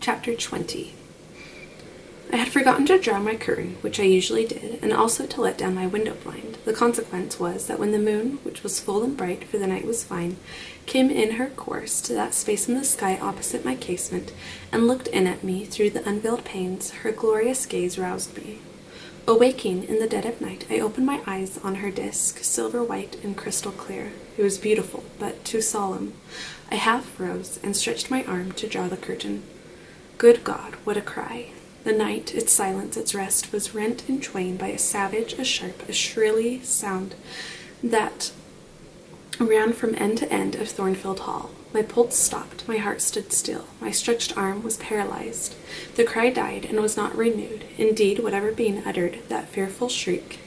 Chapter 20. I had forgotten to draw my curtain, which I usually did, and also to let down my window blind. The consequence was that when the moon, which was full and bright, for the night was fine, came in her course to that space in the sky opposite my casement, and looked in at me through the unveiled panes, her glorious gaze roused me. Awaking in the dead of night, I opened my eyes on her disk, silver white and crystal clear. It was beautiful, but too solemn. I half rose and stretched my arm to draw the curtain. Good God, what a cry! The night, its silence, its rest, was rent in twain by a savage, a sharp, a shrilly sound that ran from end to end of Thornfield Hall. My pulse stopped, my heart stood still, my stretched arm was paralyzed. The cry died and was not renewed. Indeed, whatever being uttered that fearful shriek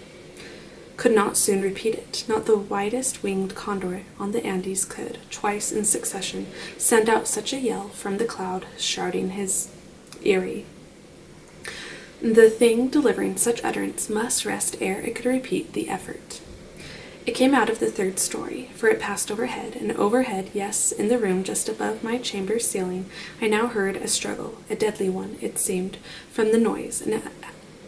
could not soon repeat it. Not the widest winged condor on the Andes could, twice in succession, send out such a yell from the cloud shrouding his Eyre. The thing delivering such utterance must rest ere it could repeat the effort. It came out of the third story, for it passed overhead, and overhead, yes, in the room just above my chamber ceiling, I now heard a struggle, a deadly one, it seemed, from the noise, and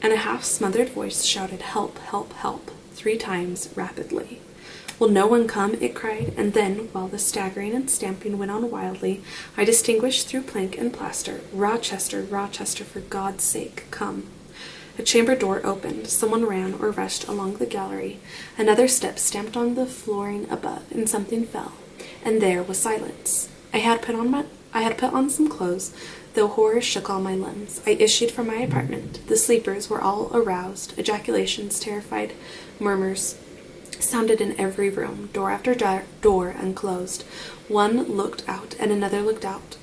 a half-smothered voice shouted, "Help, help, help," 3 times, rapidly. "Will no one come?" it cried, and then, while the staggering and stamping went on wildly, I distinguished through plank and plaster, "Rochester, Rochester, for God's sake, come." A chamber door opened, someone ran or rushed along the gallery, another step stamped on the flooring above, and something fell, and there was silence. I had put on some clothes, though horror shook all my limbs. I issued from my apartment. The sleepers were all aroused. Ejaculations, terrified murmurs sounded in every room. Door after door unclosed. One looked out, and another looked out.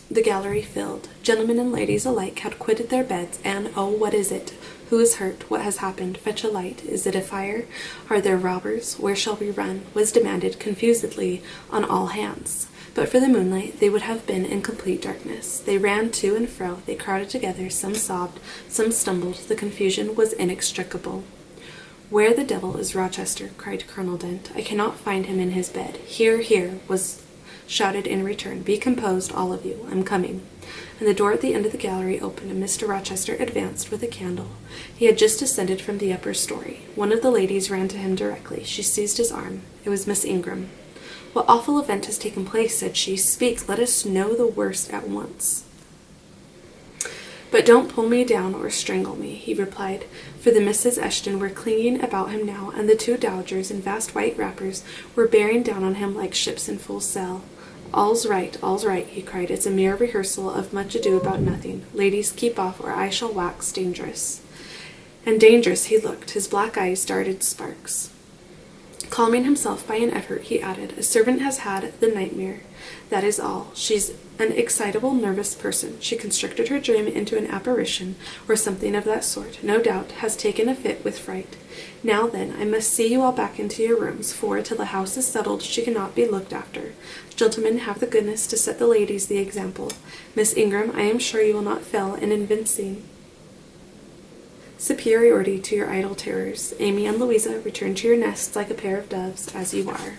The gallery filled. Gentlemen and ladies alike had quitted their beds, and, oh, what is it? Who is hurt? What has happened? Fetch a light. Is it a fire? Are there robbers? Where shall we run? Was demanded confusedly on all hands. But for the moonlight, they would have been in complete darkness. They ran to and fro. They crowded together. Some sobbed. Some stumbled. The confusion was inextricable. "Where the devil is Rochester?" cried Colonel Dent. "I cannot find him in his bed." "Here, here," was shouted in return. "Be composed, all of you. I'm coming." And the door at the end of the gallery opened, and Mr. Rochester advanced with a candle. He had just descended from the upper story. One of the ladies ran to him directly. She seized his arm. It was Miss Ingram. "What awful event has taken place?" said she. "Speak, let us know the worst at once." "But don't pull me down or strangle me," he replied, for the Misses Eshton were clinging about him now, and the 2 dowagers in vast white wrappers were bearing down on him like ships in full sail. All's right, he cried. "It's a mere rehearsal of Much Ado About Nothing. Ladies, keep off, or I shall wax dangerous." And dangerous he looked. His black eyes darted sparks. Calming himself by an effort, he added, "A servant has had the nightmare. That is all. She's an excitable, nervous person. She constructed her dream into an apparition, or something of that sort. No doubt has taken a fit with fright. Now then, I must see you all back into your rooms, for, till the house is settled, she cannot be looked after. Gentlemen, have the goodness to set the ladies the example. Miss Ingram, I am sure you will not fail in evincing superiority to your idle terrors. Amy and Louisa, return to your nests like a pair of doves, as you are.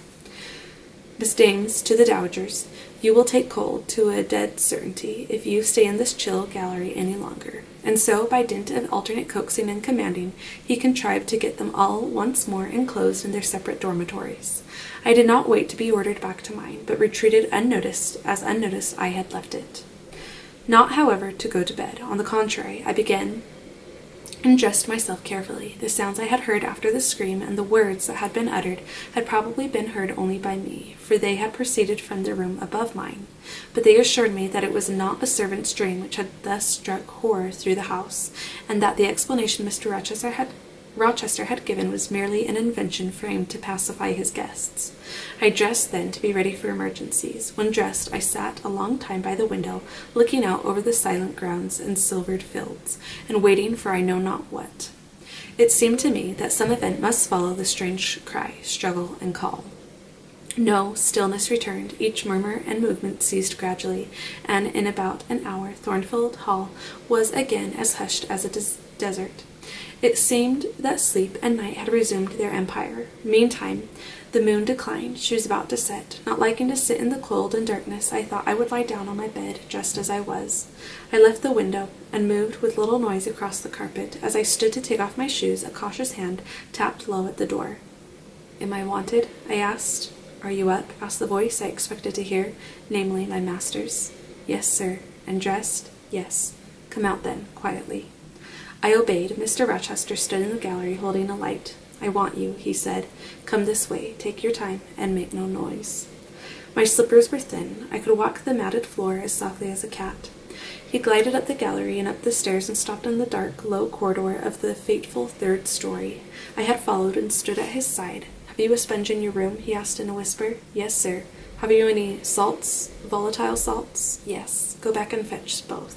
Miss Dames, to the dowagers, you will take cold, to a dead certainty, if you stay in this chill gallery any longer." And so, by dint of alternate coaxing and commanding, he contrived to get them all once more enclosed in their separate dormitories. I did not wait to be ordered back to mine, but retreated unnoticed I had left it. Not, however, to go to bed. On the contrary, I began and dressed myself carefully. The sounds I had heard after the scream and the words that had been uttered had probably been heard only by me, for they had proceeded from the room above mine. But they assured me that it was not a servant's dream which had thus struck horror through the house, and that the explanation Mr. Rochester had given was merely an invention framed to pacify his guests. I dressed then to be ready for emergencies. When dressed, I sat a long time by the window, looking out over the silent grounds and silvered fields, and waiting for I know not what. It seemed to me that some event must follow the strange cry, struggle, and call. No, stillness returned. Each murmur and movement ceased gradually, and in about an hour Thornfield Hall was again as hushed as a desert. It seemed that sleep and night had resumed their empire. Meantime, the moon declined. She was about to set. Not liking to sit in the cold and darkness, I thought I would lie down on my bed just as I was. I left the window and moved with little noise across the carpet. As I stood to take off my shoes, a cautious hand tapped low at the door. "Am I wanted?" I asked. "Are you up?" asked the voice I expected to hear, namely my master's. "Yes, sir." "And dressed?" "Yes." "Come out then, quietly." I obeyed. Mr. Rochester stood in the gallery holding a light. "I want you," he said. "Come this way, take your time, and make no noise." My slippers were thin. I could walk the matted floor as softly as a cat. He glided up the gallery and up the stairs and stopped in the dark, low corridor of the fateful third story. I had followed and stood at his side. "Have you a sponge in your room?" he asked in a whisper. "Yes, sir." "Have you any salts? Volatile salts?" "Yes." "Go back and fetch both."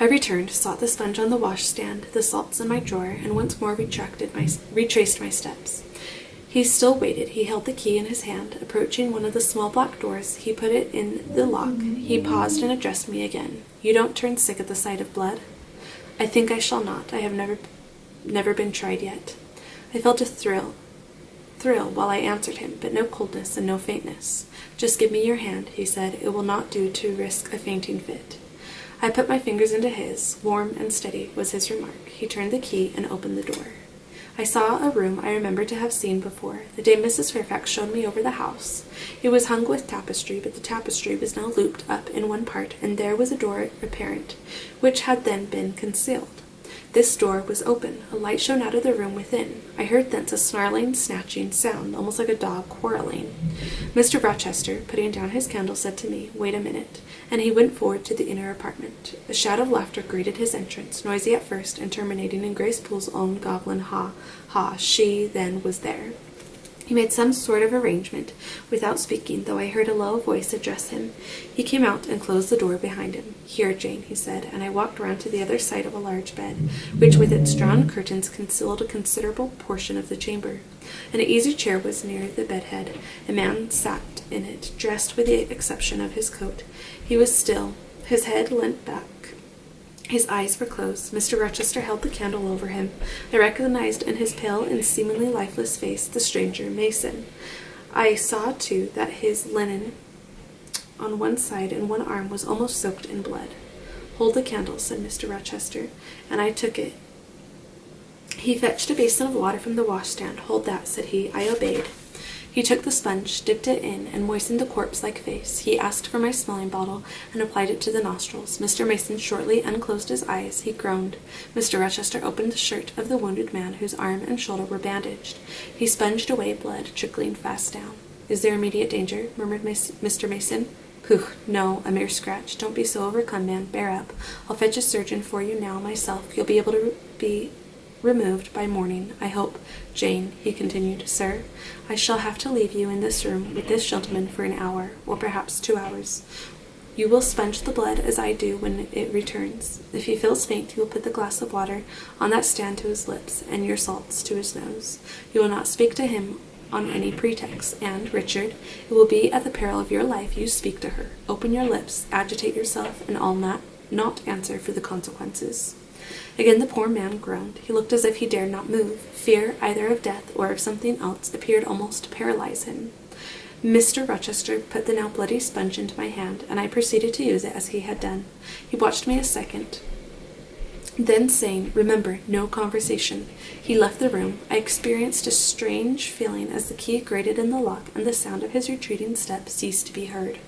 I returned, sought the sponge on the washstand, the salts in my drawer, and once more retraced my steps. He still waited. He held the key in his hand. Approaching one of the small black doors, he put it in the lock. He paused and addressed me again. "You don't turn sick at the sight of blood?" "I think I shall not. I have never been tried yet." I felt a thrill while I answered him, but no coldness and no faintness. "Just give me your hand," he said. "It will not do to risk a fainting fit." I put my fingers into his. "Warm and steady," was his remark. He turned the key and opened the door. I saw a room I remembered to have seen before, the day Mrs. Fairfax showed me over the house. It was hung with tapestry, but the tapestry was now looped up in one part, and there was a door apparent, which had then been concealed. This door was open. A light shone out of the room within. I heard thence a snarling, snatching sound, almost like a dog quarreling. Mr. Rochester, putting down his candle, said to me, "Wait a minute," and he went forward to the inner apartment. A shout of laughter greeted his entrance, noisy at first, and terminating in Grace Poole's own goblin ha, ha. She, then, was there. He made some sort of arrangement, without speaking, though I heard a low voice address him. He came out and closed the door behind him. "Here, Jane," he said, and I walked round to the other side of a large bed, which with its drawn curtains concealed a considerable portion of the chamber. An easy chair was near the bedhead. A man sat in it, dressed with the exception of his coat. He was still, his head leant back. His eyes were closed. Mr. Rochester held the candle over him. I recognized in his pale and seemingly lifeless face the stranger, Mason. I saw, too, that his linen on one side and one arm was almost soaked in blood. "Hold the candle," said Mr. Rochester, and I took it. He fetched a basin of water from the washstand. "Hold that," said he. I obeyed. He took the sponge, dipped it in, and moistened the corpse-like face. He asked for my smelling bottle and applied it to the nostrils. Mr. Mason shortly unclosed his eyes. He groaned. Mr. Rochester opened the shirt of the wounded man, whose arm and shoulder were bandaged. He sponged away blood, trickling fast down. "Is there immediate danger?" murmured Mr. Mason. "Pooh, no, a mere scratch. Don't be so overcome, man. Bear up. I'll fetch a surgeon for you now myself. You'll be able to be removed by morning, I hope. Jane," he continued, "sir, I shall have to leave you in this room with this gentleman for an hour, or perhaps 2 hours. You will sponge the blood as I do when it returns. If he feels faint, you will put the glass of water on that stand to his lips, and your salts to his nose. You will not speak to him on any pretext, and, Richard, it will be at the peril of your life you speak to her. Open your lips, agitate yourself, and I'll not answer for the consequences." Again the poor man groaned. He looked as if he dared not move. Fear, either of death or of something else, appeared almost to paralyze him. Mr. Rochester put the now bloody sponge into my hand, and I proceeded to use it as he had done. He watched me a second. Then, saying, "Remember, no conversation," he left the room. I experienced a strange feeling as the key grated in the lock, and the sound of his retreating step ceased to be heard.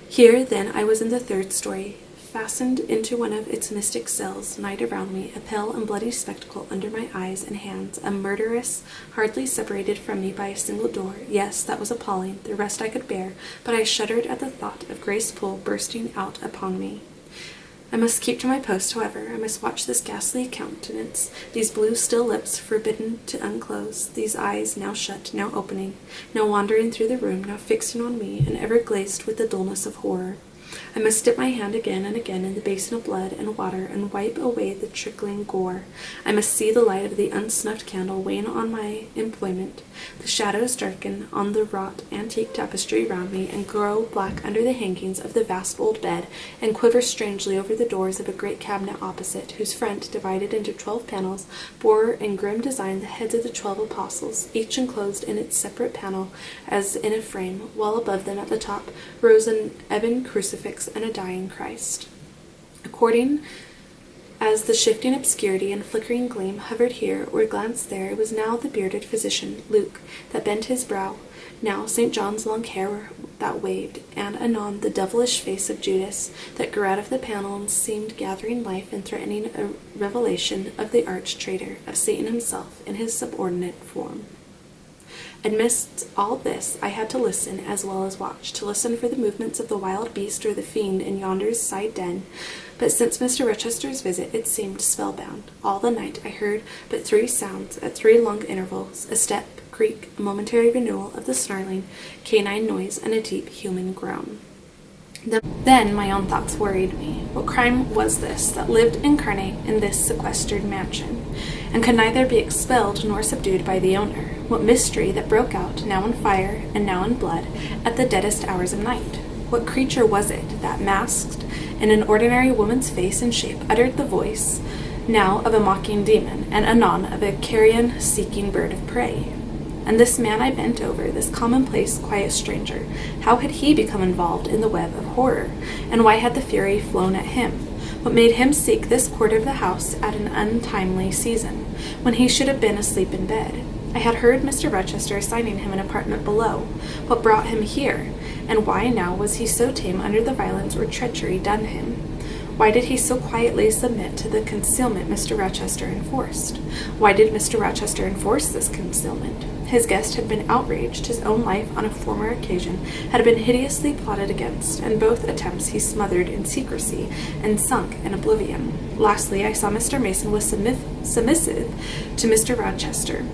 Here, then, I was in the third story, fastened into one of its mystic cells, night around me, a pale and bloody spectacle under my eyes and hands, a murderess hardly separated from me by a single door. Yes, that was appalling. The rest I could bear, but I shuddered at the thought of Grace Poole bursting out upon me. I must keep to my post, however. I must watch this ghastly countenance, these blue still lips forbidden to unclose, these eyes now shut, now opening, now wandering through the room, now fixing on me, and ever glazed with the dullness of horror. I must dip my hand again and again in the basin of blood and water and wipe away the trickling gore. I must see the light of the unsnuffed candle wane on my employment, the shadows darken on the wrought antique tapestry round me and grow black under the hangings of the vast old bed, and quiver strangely over the doors of a great cabinet opposite, whose front, divided into 12 panels, bore in grim design the heads of the 12 apostles, each enclosed in its separate panel as in a frame, while above them at the top rose an ebon crucifix and a dying Christ. According as the shifting obscurity and flickering gleam hovered here or glanced there, it was now the bearded physician, Luke, that bent his brow, now St. John's long hair that waved, and anon the devilish face of Judas that grew out of the panel and seemed gathering life and threatening a revelation of the arch traitor, of Satan himself in his subordinate form. Amidst all this, I had to listen as well as watch, to listen for the movements of the wild beast or the fiend in yonder's side den. But since Mr. Rochester's visit, it seemed spellbound. All the night I heard but 3 sounds at 3 long intervals: a step, creak, a momentary renewal of the snarling canine noise, and a deep human groan. Then my own thoughts worried me. What crime was this that lived incarnate in this sequestered mansion, and could neither be expelled nor subdued by the owner? What mystery that broke out, now in fire and now in blood, at the deadest hours of night? What creature was it that, masked in an ordinary woman's face and shape, uttered the voice, now of a mocking demon, and anon of a carrion-seeking bird of prey? And this man I bent over, this commonplace, quiet stranger, how had he become involved in the web of horror? And why had the fury flown at him? What made him seek this quarter of the house at an untimely season, when he should have been asleep in bed? I had heard Mr. Rochester assigning him an apartment below. What brought him here? And why now was he so tame under the violence or treachery done him? Why did he so quietly submit to the concealment Mr. Rochester enforced? Why did Mr. Rochester enforce this concealment? His guest had been outraged, his own life on a former occasion had been hideously plotted against, and both attempts he smothered in secrecy and sunk in oblivion. Lastly, I saw Mr. Mason was submissive to Mr. Rochester,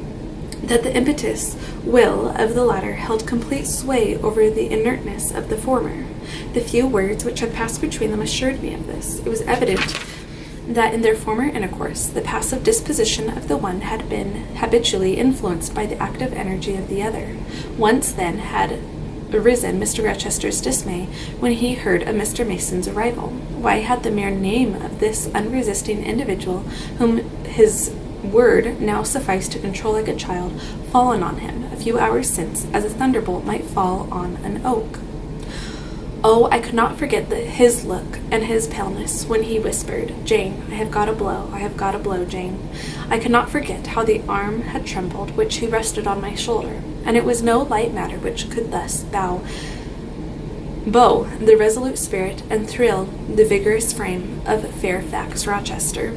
that the impetuous will of the latter held complete sway over the inertness of the former. The few words which had passed between them assured me of this. It was evident that in their former intercourse the passive disposition of the one had been habitually influenced by the active energy of the other. Once then had arisen Mr. Rochester's dismay when he heard of Mr. Mason's arrival. Why had the mere name of this unresisting individual, whom his word now sufficed to control like a child, fallen on him a few hours since as a thunderbolt might fall on an oak? Oh, I could not forget his look and his paleness when he whispered, "Jane, I have got a blow, I have got a blow, Jane." I could not forget how the arm had trembled which he rested on my shoulder, and it was no light matter which could thus bow the resolute spirit and thrill the vigorous frame of Fairfax Rochester.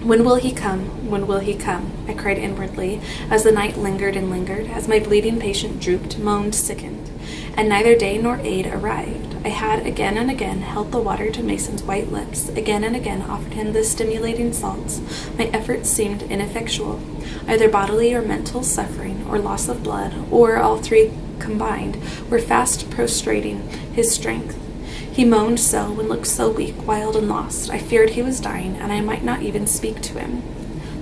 "When will he come? When will he come?" I cried inwardly, as the night lingered and lingered, as my bleeding patient drooped, moaned, sickened, and neither day nor aid arrived. I had again and again held the water to Mason's white lips, again and again offered him the stimulating salts. My efforts seemed ineffectual. Either bodily or mental suffering, or loss of blood, or all 3 combined, were fast prostrating his strength. He moaned so and looked so weak, wild, and lost. I feared he was dying, and I might not even speak to him.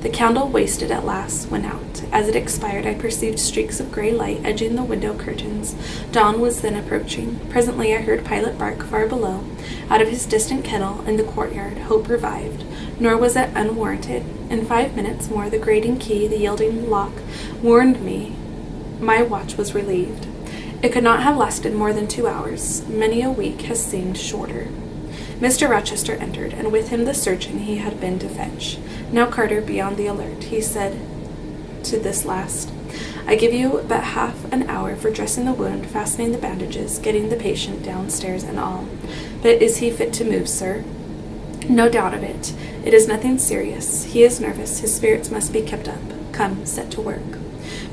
The candle, wasted at last, went out. As it expired, I perceived streaks of gray light edging the window curtains. Dawn was then approaching. Presently I heard Pilot bark far below. Out of his distant kennel in the courtyard, hope revived. Nor was it unwarranted. In 5 minutes more, the grating key, the yielding lock, warned me my watch was relieved. It could not have lasted more than 2 hours. Many a week has seemed shorter. Mr. Rochester entered, and with him the surgeon he had been to fetch. "Now, Carter, be on the alert," he said to this last. "I give you but half an hour for dressing the wound, fastening the bandages, getting the patient downstairs and all. But is he fit to move, sir?" "No doubt of it. It is nothing serious. He is nervous. His spirits must be kept up. Come, set to work."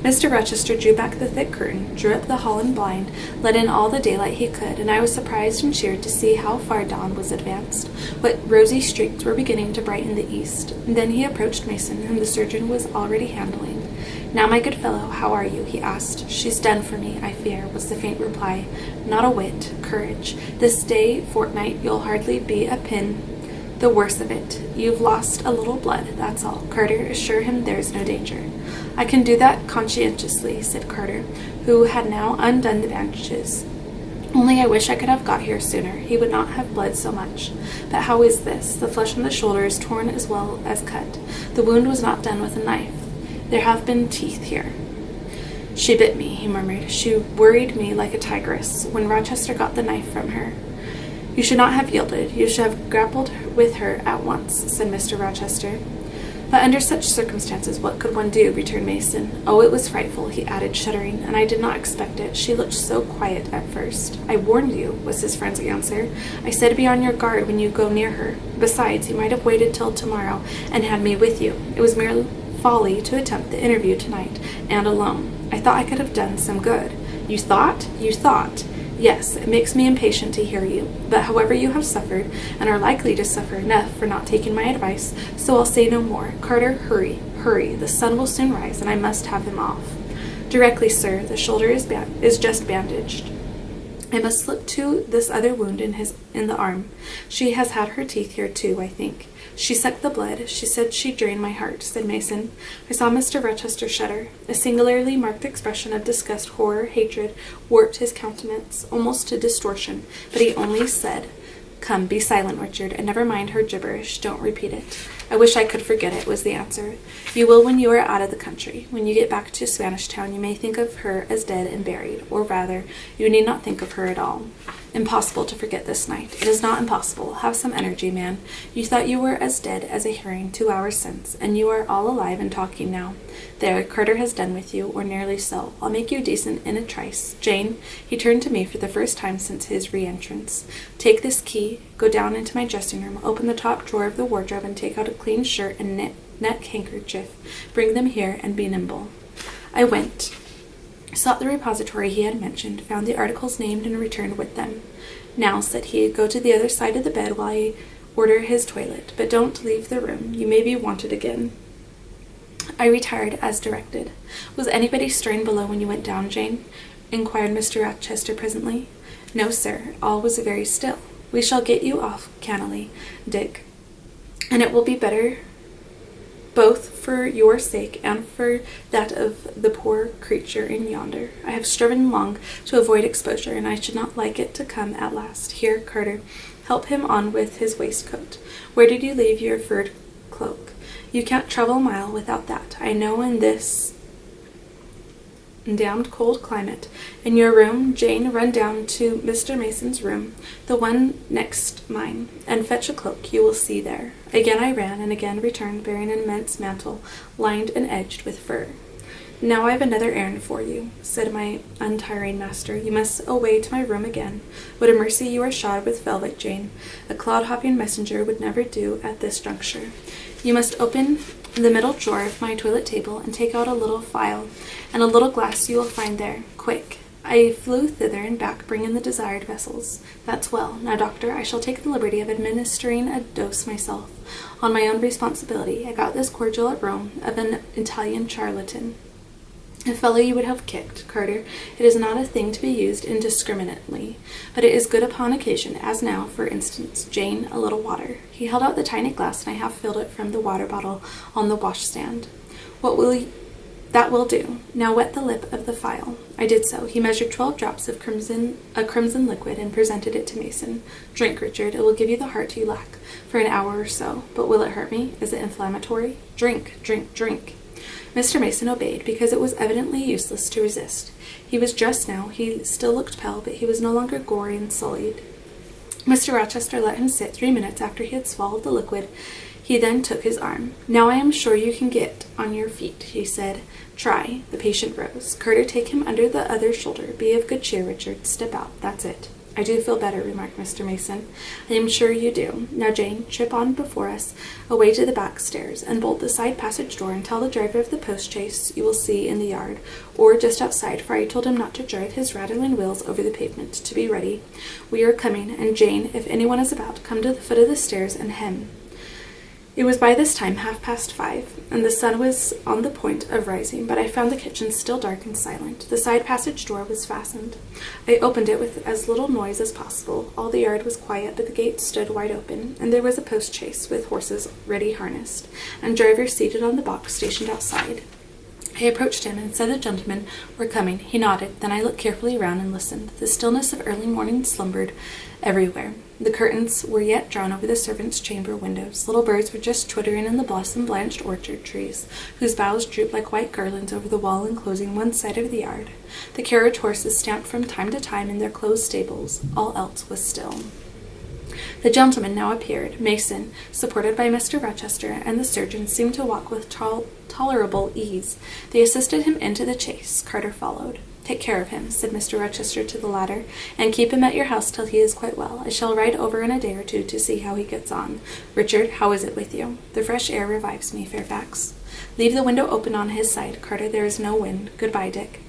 Mr. Rochester drew back the thick curtain, drew up the Holland blind, let in all the daylight he could, and I was surprised and cheered to see how far dawn was advanced, what rosy streaks were beginning to brighten the east. Then he approached Mason, whom the surgeon was already handling. "Now, my good fellow, how are you?" he asked. "She's done for me, I fear," was the faint reply. "Not a whit. Courage. This day fortnight you'll hardly be a pin the worse of it. You've lost a little blood, that's all. Carter, assure him there's no danger." "I can do that conscientiously," said Carter, who had now undone the bandages. "Only I wish I could have got here sooner. He would not have bled so much. But how is this? The flesh on the shoulder is torn as well as cut. The wound was not done with a knife. There have been teeth here." "She bit me," he murmured. "She worried me like a tigress when Rochester got the knife from her." "You should not have yielded. You should have grappled with her at once," said Mr. Rochester. "But under such circumstances, what could one do?" returned Mason. "Oh, it was frightful," he added, shuddering, "and I did not expect it. She looked so quiet at first." "I warned you," was his friend's answer. "I said be on your guard when you go near her. Besides, you might have waited till tomorrow and had me with you. It was mere folly to attempt the interview tonight, and alone. I thought I could have done some good." "You thought? You thought?" "Yes, it makes me impatient to hear you. But however, you have suffered, and are likely to suffer enough for not taking my advice, so I'll say no more. Carter, hurry, hurry. The sun will soon rise, and I must have him off." "Directly, sir. The shoulder is just bandaged. I must slip to this other wound in the arm. She has had her teeth here too, I think. She sucked the blood. She said she drained my heart," said Mason. I saw Mr. Rochester shudder. A singularly marked expression of disgust, horror, hatred warped his countenance, almost to distortion, but he only said, "Come, be silent, Richard, and never mind her gibberish. Don't repeat it." "I wish I could forget it," was the answer. "You will when you are out of the country. When you get back to Spanish Town, you may think of her as dead and buried, or rather, you need not think of her at all." "Impossible to forget this night." "It is not impossible. Have some energy, man. You thought you were as dead as a herring 2 hours since, and you are all alive and talking now. There, Carter has done with you, or nearly so. I'll make you decent in a trice. Jane," he turned to me for the first time since his re-entrance, "take this key, go down into my dressing room, open the top drawer of the wardrobe, and take out a clean shirt and neck handkerchief. Bring them here, and be nimble." I went, sought the repository he had mentioned, found the articles named, and returned with them. "Now," said he, "go to the other side of the bed while I order his toilet, but don't leave the room. You may be wanted again." I retired as directed. "Was anybody stirring below when you went down, Jane?" inquired Mr. Rochester presently. "No, sir. All was very still." "We shall get you off cannily, Dick, and it will be better both for your sake and for that of the poor creature in yonder. I have striven long to avoid exposure, and I should not like it to come at last. Here, Carter, help him on with his waistcoat. Where did you leave your furred cloak? You can't travel a mile without that, I know, in this damned cold climate. In your room, Jane, run down to Mr. Mason's room, the one next mine, and fetch a cloak you will see there." Again I ran, and again returned bearing an immense mantle, lined and edged with fur. "Now I have another errand for you," said my untiring master. "You must away to my room again. What a mercy you are shod with velvet, Jane. A clod-hopping messenger would never do at this juncture. You must open the middle drawer of my toilet table and take out a little phial and a little glass you will find there. Quick." I flew thither and back, bringing the desired vessels. "That's well. Now, doctor, I shall take the liberty of administering a dose myself, on my own responsibility. I got this cordial at Rome, of an Italian charlatan. A fellow you would have kicked, Carter. It is not a thing to be used indiscriminately, but it is good upon occasion, as now, for instance. Jane, a little water." He held out the tiny glass, and I half filled it from the water bottle on the washstand. "That will do. Now wet the lip of the phial." I did so. He measured 12 drops of crimson liquid and presented it to Mason. "Drink, Richard. It will give you the heart you lack for an hour or so. But will it hurt me? Is it inflammatory? Drink, drink, drink." Mr. Mason obeyed, because it was evidently useless to resist. He was dressed now. He still looked pale, but he was no longer gory and sullied. Mr. Rochester let him sit 3 minutes after he had swallowed the liquid. He then took his arm. "Now I am sure you can get on your feet," he said. "Try." The patient rose. "Carter, take him under the other shoulder. Be of good cheer, Richard. Step out. That's it." "I do feel better," remarked Mr. Mason. "I am sure you do. Now, Jane, trip on before us, away to the back stairs, and bolt the side passage door, and tell the driver of the post-chaise you will see in the yard, or just outside, for I told him not to drive his rattling wheels over the pavement, to be ready. We are coming, and Jane, if anyone is about, come to the foot of the stairs and hem." It was by this time 5:30, and the sun was on the point of rising, but I found the kitchen still dark and silent. The side passage door was fastened. I opened it with as little noise as possible. All the yard was quiet, but the gate stood wide open, and there was a post-chaise with horses ready harnessed, and driver seated on the box stationed outside. I approached him and said the gentlemen were coming. He nodded. Then I looked carefully round and listened. The stillness of early morning slumbered everywhere. The curtains were yet drawn over the servants' chamber windows. Little birds were just twittering in the blossom-blanched orchard trees, whose boughs drooped like white garlands over the wall enclosing one side of the yard. The carriage horses stamped from time to time in their closed stables. All else was still. The gentleman now appeared. Mason, supported by Mr. Rochester, and the surgeon seemed to walk with tolerable ease. They assisted him into the chaise. Carter followed. "Take care of him," said Mr. Rochester to the latter, "and keep him at your house till he is quite well. I shall ride over in a day or two to see how he gets on. Richard, how is it with you? The fresh air revives me, Fairfax. Leave the window open on his side, Carter. There is no wind. Good-bye, Dick."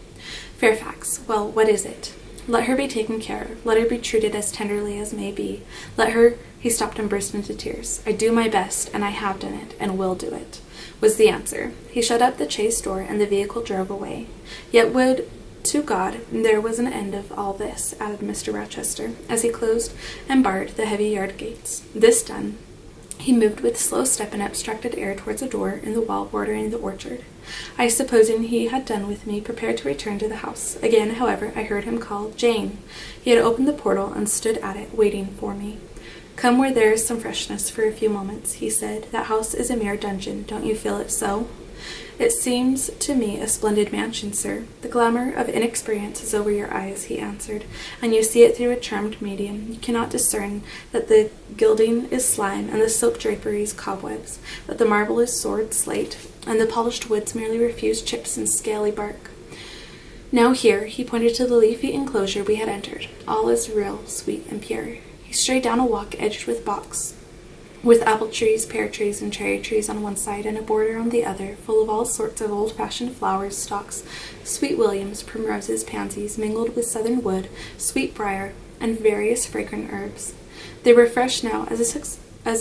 Fairfax, well, what is it? Let her be taken care of. Let her be treated as tenderly as may be. Let her— He stopped and burst into tears. "I do my best, and I have done it, and will do it," was the answer. He shut up the chaise door, and the vehicle drove away. "Yet would to God there was an end of all this," added Mr. Rochester, as he closed and barred the heavy yard gates. This done, he moved with slow step and abstracted air towards a door in the wall bordering the orchard. I, supposing he had done with me, prepared to return to the house. Again, however, I heard him call, "Jane." He had opened the portal and stood at it, waiting for me. "Come where there is some freshness for a few moments," he said. "That house is a mere dungeon. Don't you feel it so?" "It seems to me a splendid mansion, sir." "The glamour of inexperience is over your eyes," he answered, "and you see it through a charmed medium. You cannot discern that the gilding is slime, and the silk draperies cobwebs, that the marble is sword slate, and the polished woods merely refuse chips and scaly bark. Now here," he pointed to the leafy enclosure we had entered, "all is real, sweet, and pure." He strayed down a walk edged with box, with apple trees, pear trees, and cherry trees on one side, and a border on the other, full of all sorts of old-fashioned flowers, stocks, sweet williams, primroses, pansies, mingled with southern wood, sweet briar, and various fragrant herbs. They were fresh now as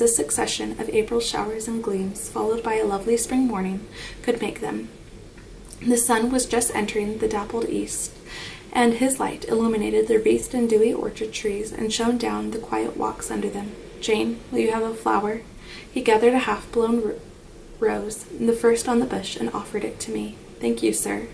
a succession of April showers and gleams, followed by a lovely spring morning, could make them. The sun was just entering the dappled east, and his light illuminated the wreathed and dewy orchard trees, and shone down the quiet walks under them. "Jane, will you have a flower?" He gathered a half-blown rose, the first on the bush, and offered it to me. "Thank you, sir.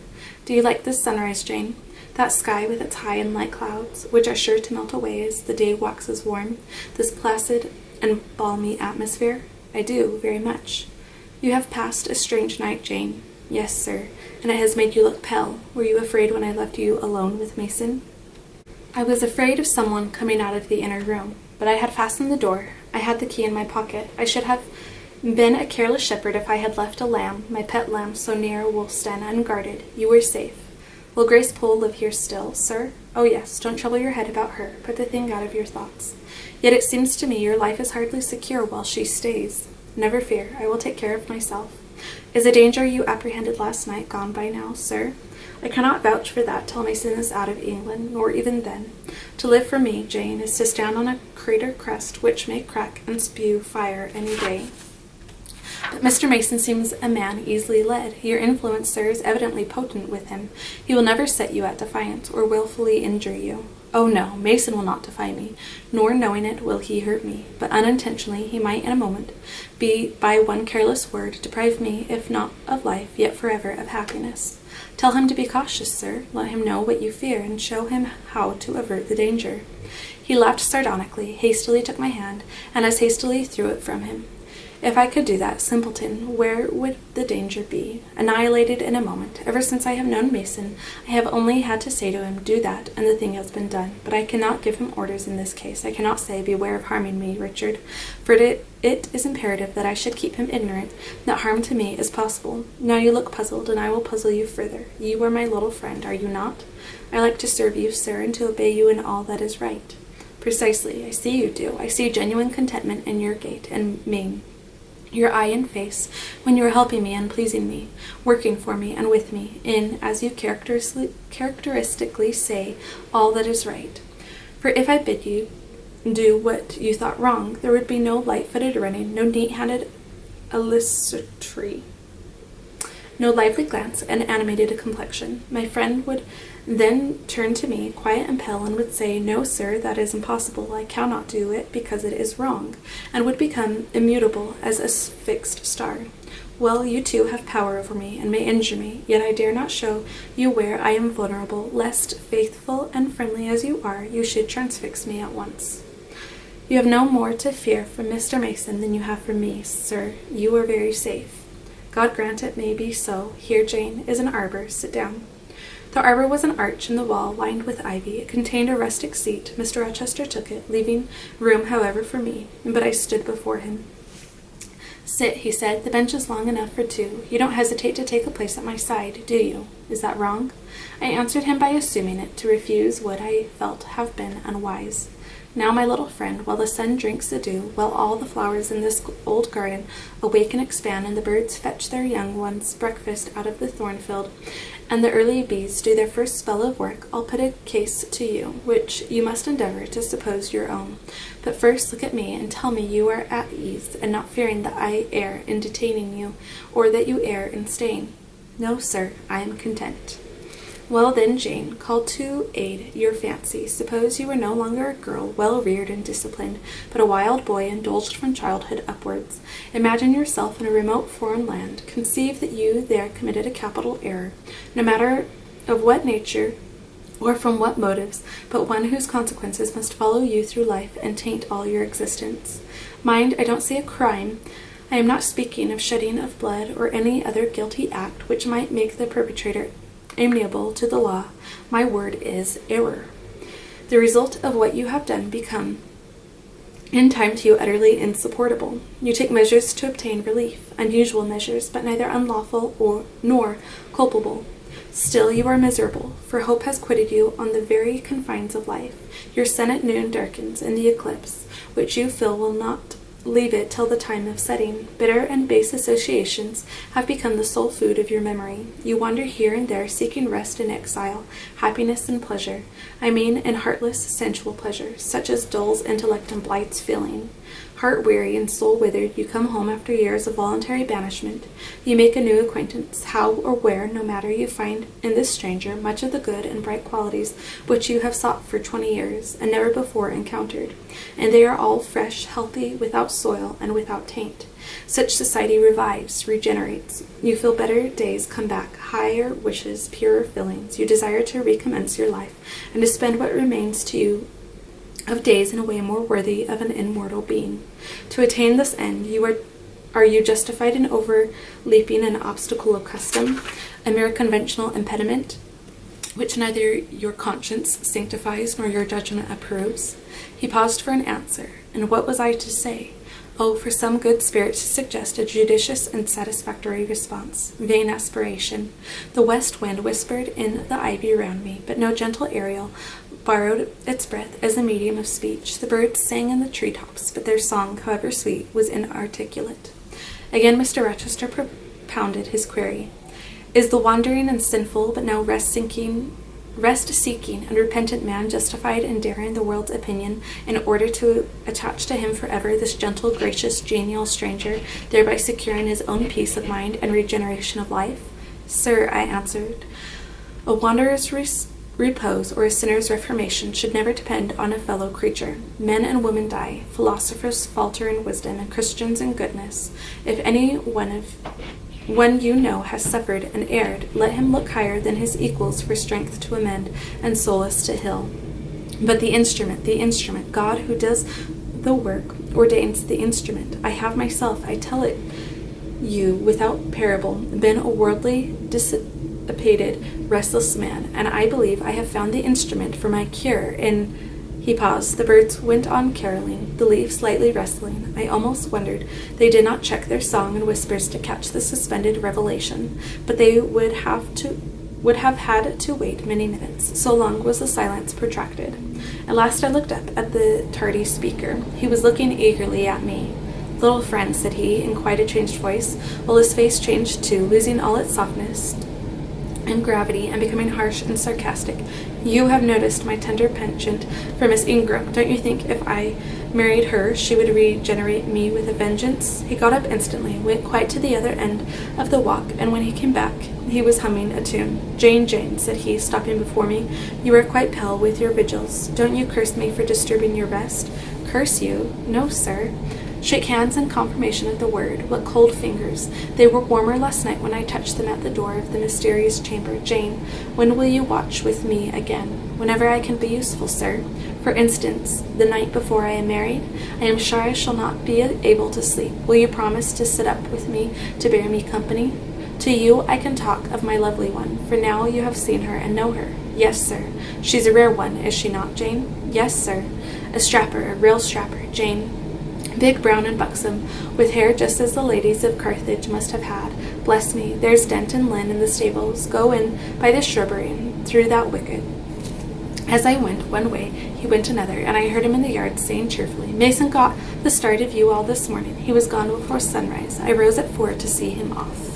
Do you like this sunrise, Jane? That sky with its high and light clouds, which are sure to melt away as the day waxes warm, this placid and balmy atmosphere?" "I do, very much." "You have passed a strange night, Jane." "Yes, sir, and it has made you look pale. Were you afraid when I left you alone with Mason?" "I was afraid of someone coming out of the inner room, but I had fastened the door. I had the key in my pocket. I should have been a careless shepherd if I had left a lamb, my pet lamb, so near a wolf's den, unguarded. You were safe. Will Grace Poole live here still, sir?" "Oh, yes. Don't trouble your head about her. Put the thing out of your thoughts. Yet it seems to me your life is hardly secure while she stays." "Never fear. I will take care of myself." "Is the danger you apprehended last night gone by now, sir?" "I cannot vouch for that till Mason is out of England, nor even then. To live for me, Jane, is to stand on a crater crest which may crack and spew fire any day." "But Mr. Mason seems a man easily led. Your influence, sir, is evidently potent with him. He will never set you at defiance, or wilfully injure you." "Oh, no, Mason will not defy me, nor, knowing it, will he hurt me. But unintentionally he might in a moment, by one careless word, deprive me, if not of life, yet forever of happiness. Tell him to be cautious, sir. Let him know what you fear, and show him how to avert the danger." He laughed sardonically, hastily took my hand, and as hastily threw it from him. "If I could do that, simpleton, where would the danger be? Annihilated in a moment. Ever since I have known Mason, I have only had to say to him, 'Do that,' and the thing has been done. But I cannot give him orders in this case. I cannot say, 'Beware of harming me, Richard,' for it is imperative that I should keep him ignorant that harm to me is possible. Now you look puzzled, and I will puzzle you further. You are my little friend, are you not? I like to serve you, sir, and to obey you in all that is right." "Precisely. I see you do. I see genuine contentment in your gait and mien, your eye and face, when you are helping me and pleasing me, working for me and with me, in, as you characteristically say, all that is right. For if I bid you do what you thought wrong, there would be no light-footed running, no neat-handed illusory. No lively glance and animated complexion. My friend would then turn to me, quiet and pale, and would say, "No, sir, that is impossible. I cannot do it, because it is wrong," and would become immutable as a fixed star. "Well, you too have power over me, and may injure me, yet I dare not show you where I am vulnerable, lest, faithful and friendly as you are, you should transfix me at once. You have no more to fear from Mr. Mason than you have from me, sir. You are very safe." "God grant it may be so. Here, Jane, is an arbor. Sit down." The arbor was an arch in the wall lined with ivy. It contained a rustic seat. Mr. Rochester took it, leaving room, however, for me, but I stood before him. "Sit," he said. "The bench is long enough for two. You don't hesitate to take a place at my side, do you? Is that wrong?" I answered him by assuming it. To refuse would, I felt, have been unwise. "Now, my little friend, while the sun drinks the dew, while all the flowers in this old garden awake and expand, and the birds fetch their young ones' breakfast out of the thornfield, and the early bees do their first spell of work, I'll put a case to you, which you must endeavor to suppose your own. But first look at me, and tell me you are at ease, and not fearing that I err in detaining you, or that you err in staying." "No, sir, I am content." "Well then, Jane, call to aid your fancy. Suppose you were no longer a girl, well reared and disciplined, but a wild boy indulged from childhood upwards. Imagine yourself in a remote foreign land. Conceive that you there committed a capital error, no matter of what nature or from what motives, but one whose consequences must follow you through life and taint all your existence. Mind, I don't say a crime. I am not speaking of shedding of blood or any other guilty act which might make the perpetrator amiable to the law. My word is error. The result of what you have done become in time to you utterly insupportable. You take measures to obtain relief, unusual measures, but neither unlawful nor culpable. Still you are miserable, for hope has quitted you on the very confines of life. Your sun at noon darkens, and the eclipse, which you feel, will not leave it till the time of setting. Bitter and base associations have become the sole food of your memory. You wander here and there, seeking rest and exile, happiness and pleasure. I mean in heartless, sensual pleasure, such as dulls intellect and blights feeling. Heart-weary and soul-withered, you come home after years of voluntary banishment. You make a new acquaintance. How or where, no matter, you find in this stranger much of the good and bright qualities which you have sought for 20 years, and never before encountered. And they are all fresh, healthy, without soil, and without taint. Such society revives, regenerates. You feel better days come back, higher wishes, purer feelings. You desire to recommence your life, and to spend what remains to you of days in a way more worthy of an immortal being. To attain this end, are you justified in overleaping an obstacle of custom, a mere conventional impediment, which neither your conscience sanctifies nor your judgment approves? He paused for an answer, and what was I to say? Oh, for some good spirit to suggest a judicious and satisfactory response. Vain aspiration. The west wind whispered in the ivy around me, but no gentle Ariel borrowed its breath as a medium of speech. The birds sang in the treetops, but their song, however sweet, was inarticulate. Again Mr. Rochester propounded his query. Is the wandering and sinful, but now rest-seeking and repentant man justified in daring the world's opinion in order to attach to him forever this gentle, gracious, genial stranger, thereby securing his own peace of mind and regeneration of life? Sir, I answered, a wanderer's repose or a sinner's reformation should never depend on a fellow creature. Men and women die, philosophers falter in wisdom, and Christians in goodness. If any one you know has suffered and erred, let him look higher than his equals for strength to amend and solace to heal. But the instrument, God who does the work, ordains the instrument. I have myself, I tell it you without parable, been a worldly, dissipated, restless man, and I believe I have found the instrument for my cure in... He paused. The birds went on caroling, the leaves lightly rustling. I almost wondered they did not check their song and whispers to catch the suspended revelation, but they would have had to wait many minutes. So long was the silence protracted. At last I looked up at the tardy speaker. He was looking eagerly at me. Little friend, said he, in quite a changed voice, while his face changed too, losing all its softness and gravity and becoming harsh and sarcastic. You have noticed my tender penchant for Miss Ingram. Don't you think if I married her, she would regenerate me with a vengeance. He got up instantly, went quite to the other end of the walk, and when he came back, he was humming a tune. Jane, Jane, said he, stopping before me, you are quite pale with your vigils. Don't you curse me for disturbing your rest? Curse you? No, sir. Shake hands in confirmation of the word. What cold fingers. They were warmer last night when I touched them at the door of the mysterious chamber. Jane, when will you watch with me again? Whenever I can be useful, sir. For instance, the night before I am married. I am sure I shall not be able to sleep. Will you promise to sit up with me to bear me company? To you I can talk of my lovely one, for now you have seen her and know her. Yes, sir. She's a rare one, is she not, Jane? Yes, sir. A strapper, a real strapper, Jane. Big, brown, and buxom, with hair just as the ladies of Carthage must have had. Bless me, there's Dent and Lynn in the stables. Go in by the shrubbery, and through that wicket. As I went one way, he went another, and I heard him in the yard saying cheerfully, Mason got the start of you all this morning. He was gone before sunrise. I rose at 4 to see him off.